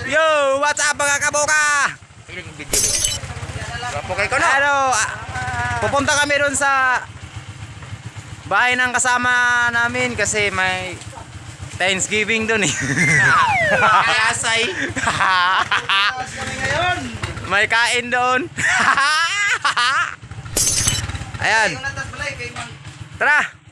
Yo, what's up mga kaboka? Pupunta kami doon sa bahay ng kasama namin kasi may Thanksgiving doon eh. Kayasay. May kain doon. Ayan. Tara.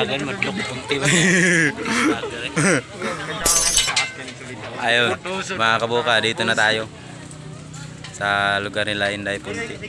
Dagan madlok kunti ba? Ayun, mga kabuka, dito na tayo sa lugar nila Inday Punti.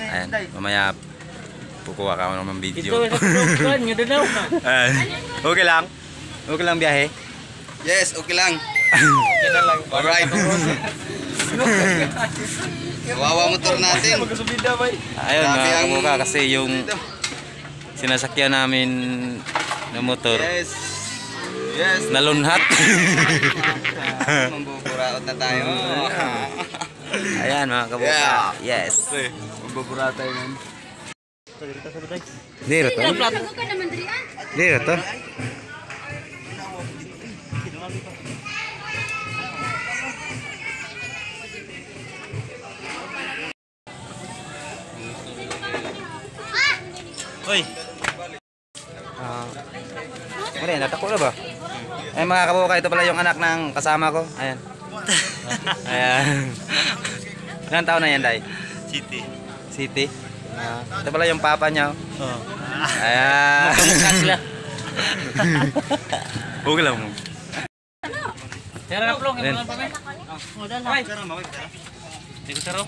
Ayan, mamaya kukuha ka ako ng video. Ayan. Okay lang? Okay lang biyahe? Yes, okay lang. Alright. Kawawa motor natin. Ayun Grabe mga ang- kabuka, kasi yung sinasakyan namin na motor Yes. Yes. nalunhat. Mambuburaot na tayo. Ayan mga kabuka. Yeah. Yes. Mambuburaot tayo man. Dito to. Dito to. Hoy. Mali, natako na ba? Ay mga kabuka, ito pala yung anak ng kasama ko. Ayan. Ayan. Ilang taon na yan, Day? City. City. Ito pala yung papa niya. Oh. Ayan. Okay lang mo. Tara na plong, Ayan. imo pa men. Modal ha. Tara mawag tara. Dito taro.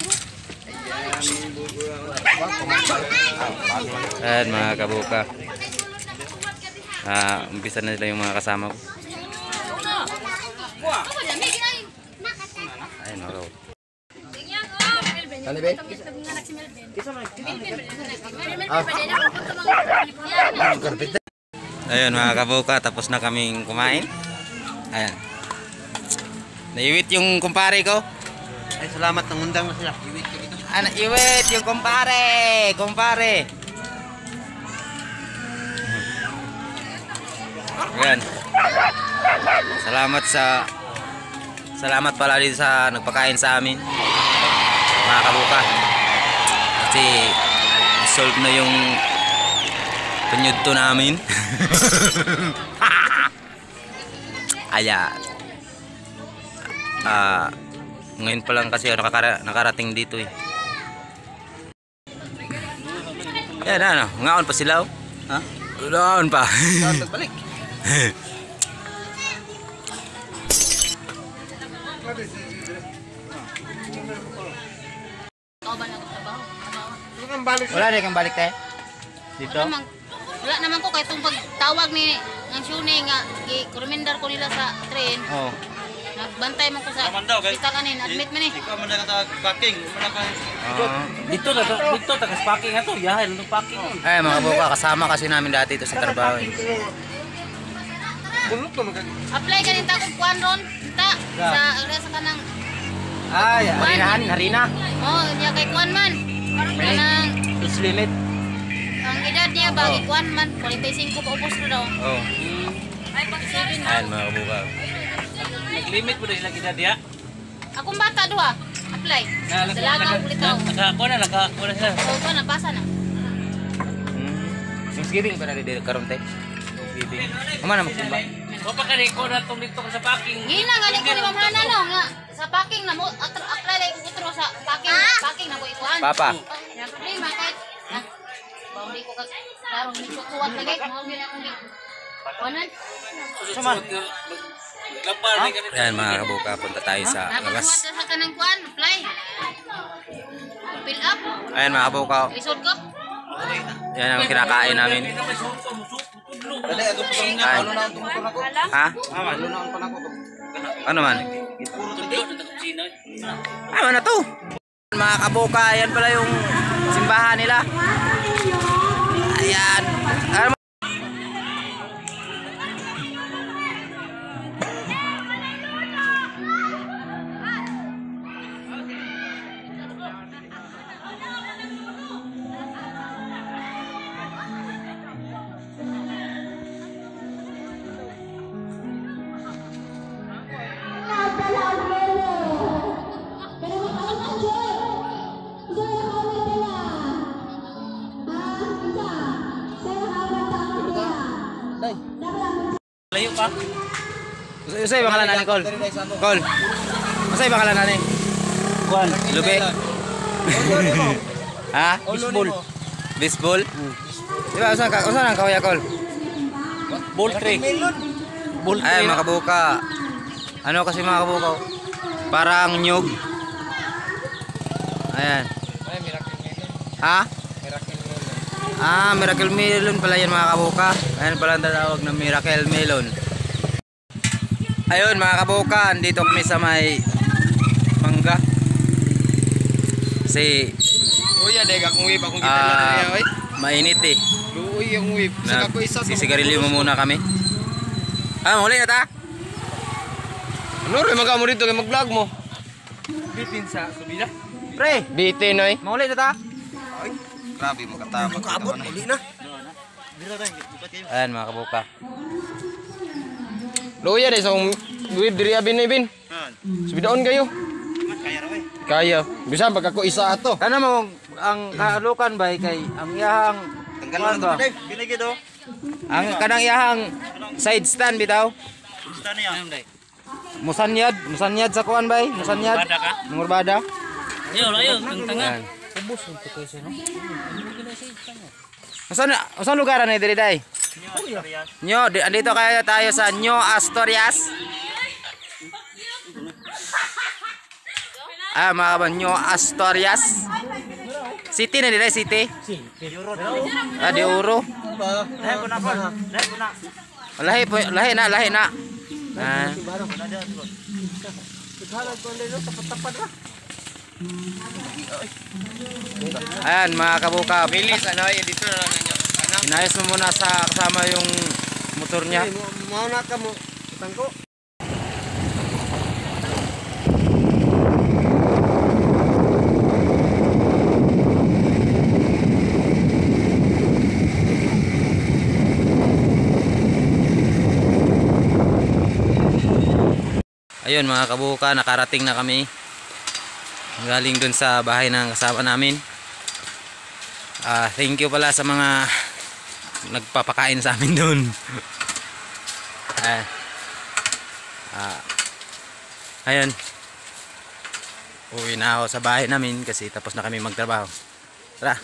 Ayan mga kabuka. Umpisa na nila yung mga kasama ko. Ayan mga kabuka. Ayun mga kabuka, tapos na kaming kumain. Ayan. Naiwit yung kumpare ko. Ay, salamat ng undang na sila. Iwit yung kumpare. Kumpare. Ayan. Salamat pala dito sa nagpakain sa amin. Mga kabuka. Kasi solve na yung penyudto namin. Ayan. Ngayon pa lang kasi nakarating dito eh. Yan ano, ngaon pa sila oh. Ha? Ngaon pa. Balik. Wala na kang balik tayo. Dito. Wala naman ko kay itong pagtawag ni ng Shunay nga i-remindar ko nila sa train. Oh. Nagbantay mo ko sa Naman daw, kay- hospital kanin, admit man eh. Ikaw man na ka packing, man ka. Dito tagas packing ato, yahay lunong packing. Ay mga buka, kasama kasi namin dati ito sa trabaho eh. Apply ka rin takong kuan ron, ta sa kanang Ay, harina. oh, niya kay kuan man. Kanang Age limit. ang edad niya bagi kuan man 45 pa upos na daw. Oh. Ay 47 na. Ayan mga kabuka. Nag-limit mo dahil kita dia. Akong bata duha. Apply. Dalagang ulit daw. Naka sila. So kuan napasa na. Thanksgiving pa na dito karon te. Thanksgiving. Ama na magsimba. O pa kani ko na tong dito ka sa packing. Gina nga ko ni mamana no nga sa packing na mo apply lay ko utro sa packing na ko ikuan. Papa. Ya problema kahit bawi ko kag karong ni ko tuwat lagi mao gina ko ni. Kuanan. Labar ni kanito. Ayan mga kabuka, punta tayo sa labas. Napasuwat sa kanang kuan, apply. Fill up. Ayan mga kabuka. Isod ko. Yan ang kinakain namin. Dali, ako pa nga. Ay. Ano na ang tumutunan ko? Ha? Ano na ang panako ko? Ano man? Ay, ano to? Mga kabuka, yan pala yung simbahan nila. Ayan. Ano? Layo pa. Usay bakalan nani Col. Col. Usay bakalan nani. Kuan. Lube. Ha? Baseball. Baseball? Di ba usan ang kawaya Col? Poultry. Poultry. Ay, mga kabuka. Ano kasi mga kabuka? Parang nyug. Ayan. Ha? Ah, miracle melon pala yan mga kabuka. Ayan pala ang tatawag na miracle melon. Ayun mga kabuka, dito kami sa may mangga. Si Kuya, deg akong wave akong kita na niya, oy. mainit eh. Luoy ang wave. Saka ko isa. Sisigarilyo mo muna kami. Ah, muli na ta? Ano rin magamo dito kay mag-vlog mo? Bitin sa subida. Pre, Bitin oy. muli na ta? Ay, grabe makatama. Makabot uli na. Ayan mga kabuka. Luoy dai sa wave diri abin na ibin. Subidaon kayo. Kaya. Bisa pag ako isa ato. Kana mo ang kalukan ba kay ang iyahang Tanggalan ba? na Binigay do. Ang kanang iyahang side stand bitaw. Gusto niya. Musanyad sa kuan bay, musanyad. Bada ka? Mungurbada. Ayun, tangtangan. Ayan. Usan lugar na diri day? Nyo, andito kaya tayo sa Nyo Asturias. Ah, mga kaban, Nyo Asturias. City na diri, city. Ah, di Oro. Dahil ko na po. Dahil ko na. Lahi na. Ah. Ayan mga kabuka. Bilis ano dito na lang ninyo. Inayos mo muna sa kasama yung motor niya. Mao na ka mo. Tangko. Ayun mga kabuka, nakarating na kami. Galing dun sa bahay ng kasama namin. Thank you pala sa mga nagpapakain sa amin dun. Ayun. Uwi na ako sa bahay namin kasi tapos na kami magtrabaho. Tara.